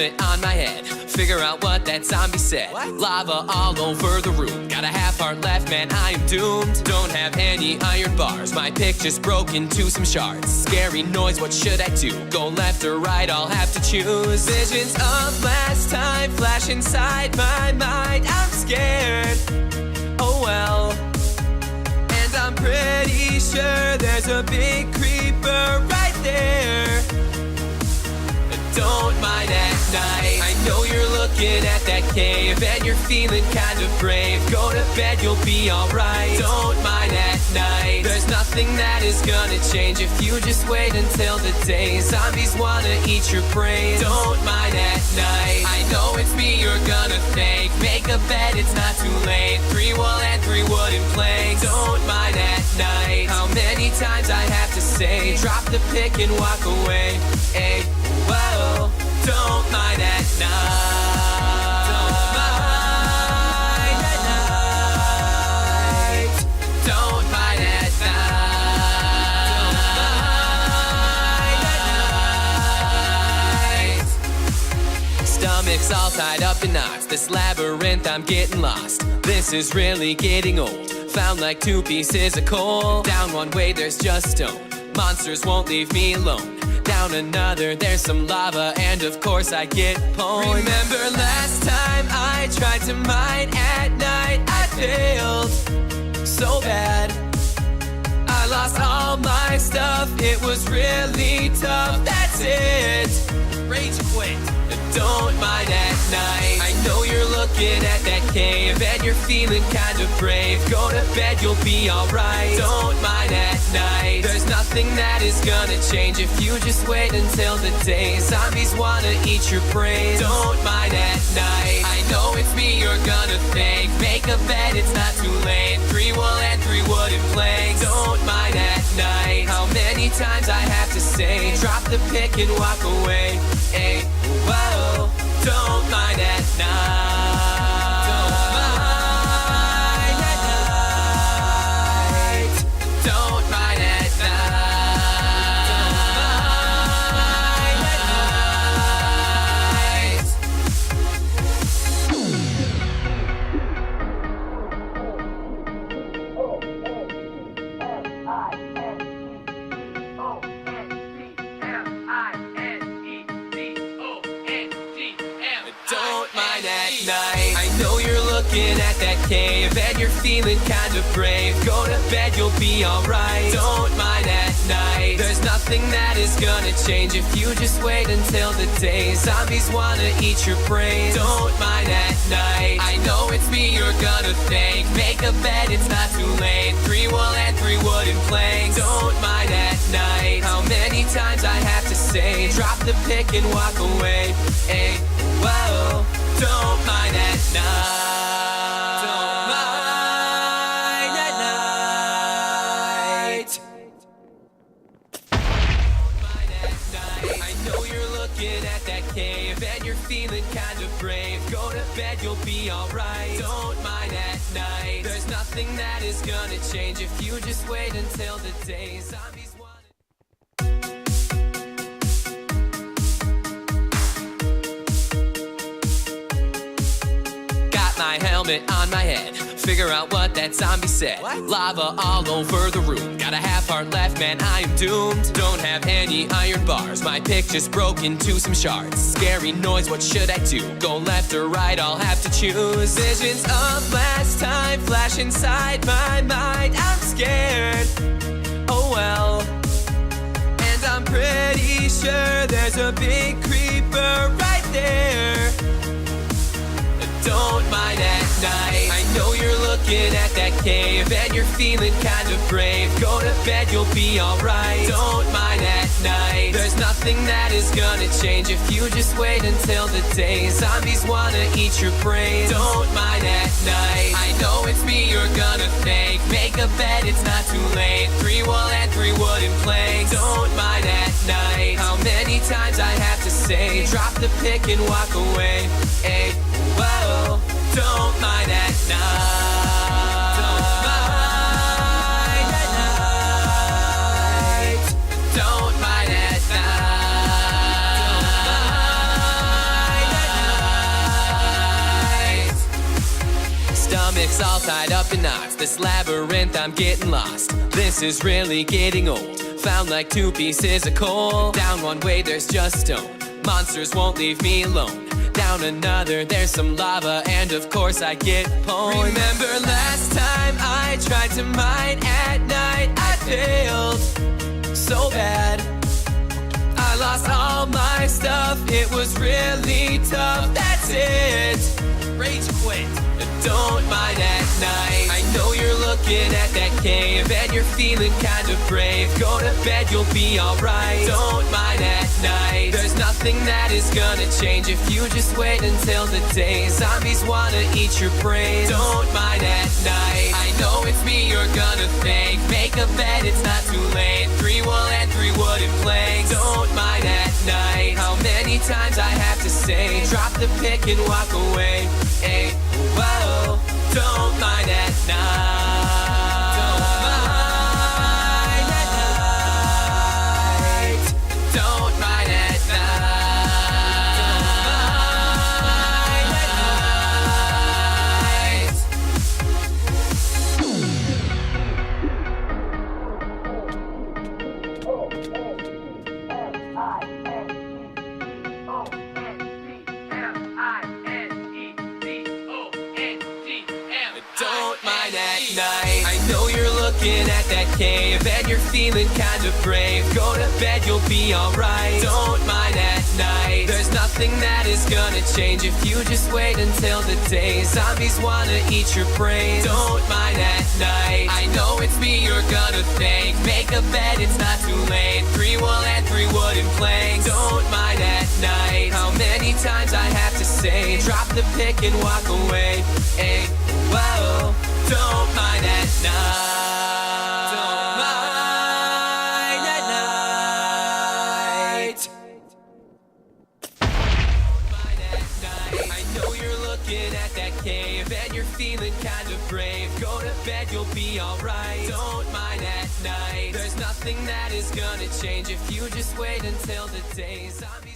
helmet on my head. Figure out what that zombie said. What? Lava all over the room. Got a half heart left, man, I am doomed. Don't have any iron bars. My pick just broke into some shards. Scary noise, what should I do? Go left or right, I'll have to choose. Visions of last time flash inside my mind. I'm scared, oh well. And I'm pretty sure there's a big creeper right there. Don't mind at night. I know you're looking at that cave and you're feeling kind of brave. Go to bed, you'll be alright. Don't mind at night. There's nothing that is gonna change if you just wait until the day. Zombies wanna eat your brains. Don't mind at night. I know it's me you're gonna thank. Make a bed, it's not too late. 3 wool and 3 wooden planks. Don't mind at night. How many times I have to say, drop the pick and walk away. Hey, whoa, don't mind at night. Don't mind at night. Don't mind at night. Stomach's all tied up in knots. This labyrinth, I'm getting lost. This is really getting old. Found like 2 pieces of coal. Down one way, there's just stone. Monsters won't leave me alone. Down another, there's some lava, and of course I get pwned. Remember last time I tried to mine at night? I failed so bad. I lost all my stuff, it was really tough. That's it, rage quit. Don't mind at night. I know you're looking at that cave and you're feeling kind of brave. Go to bed, you'll be alright. Don't mind at night. There's nothing that is gonna change if you just wait until the day. Zombies wanna eat your brains. Don't mind at night. I know it's me you're gonna thank. Make a bed, it's not too late. 3 wool and 3 wooden planks. Don't mind at night. How many times I have to say, drop the pick and walk away. Hey, whoa, don't mind at night. Don't mind at night. Don't mind at night. Don't mind at night. I know you're looking at that cave and you're feeling kind of brave. Go to bed, you'll be alright. Don't mind at night. There's nothing that is gonna change if you just wait until the day. Zombies wanna eat your brains. Don't mind at night. I know it's me you're gonna thank. Make a bed, it's not too late. 3 wool and 3 wooden planks. Don't mind at night. How many times I have to say, drop the pick and walk away. Hey, whoa, don't mind at night. Don't mind at night. Don't mind at night. I know you're looking at that cave and you're feeling kind of brave. Go to bed, you'll be alright. Don't mind at night. There's nothing that is gonna change if you just wait until the day. Zombies want my helmet on my head. Figure out what that zombie said. What? Lava all over the room. Got a half heart left, man, I am doomed. Don't have any iron bars. My pick just broke into some shards. Scary noise, what should I do? Go left or right, I'll have to choose. Visions of last time flash inside my mind. I'm scared, oh well. And I'm pretty sure there's a big creeper right there. Don't mind at night. I know you're looking at that cave and you're feeling kind of brave. Go to bed, you'll be alright. Don't mind at night. There's nothing that is gonna change if you just wait until the day. Zombies wanna eat your brains. Don't mind at night. I know it's me you're gonna thank. Make a bed, it's not too late. 3 wool and 3 wooden planks. Don't mind at night. How many times I have to say, drop the pick and walk away. Hey, whoa, don't mind at night. Don't mind at night. Don't mind at night. this labyrinth, I'm getting lost. This is really getting old. Found like 2 pieces of coal. Down one way, there's just stone. Monsters won't leave me alone. Down another, there's some lava, and of course I get pwned. Remember last time I tried to mine at night? I failed so bad. I lost all my stuff, it was really tough. That's it, rage quit. Don't mind at night. I know you're looking at that cave and you're feeling kind of brave. Go to bed, you'll be alright. Don't mind at night. There's nothing that is gonna change if you just wait until the day. Zombies wanna eat your brains. Don't mind at night. I know it's me you're gonna thank. Make a bed, it's not too late. 3 wool and 3 wooden planks. Don't mind at night. How many times I have to say, drop the pick and walk away. Hey, whoa, don't mind at night. Don't mind at night. Don't mind at night. Don't mind at night. I know you're looking at that cave and you're feeling kind of brave. Go to bed, you'll be alright. Don't mind at night. There's nothing that is gonna change if you just wait until the day. Zombies wanna eat your brains. Don't mind at night. I know it's me you're gonna thank. Make a bed, it's not too late. 3 wool and 3 wooden planks. Don't mind at night. How many times I have to say, drop the pick and walk away. Hey, whoa, don't mind at night. Don't mind at night. Don't mind at night. I know you're looking at that cave and you're feeling kind of brave. Go to bed, you'll be alright. Don't mind at night. There's nothing that is gonna change if you just wait until the day. Zombies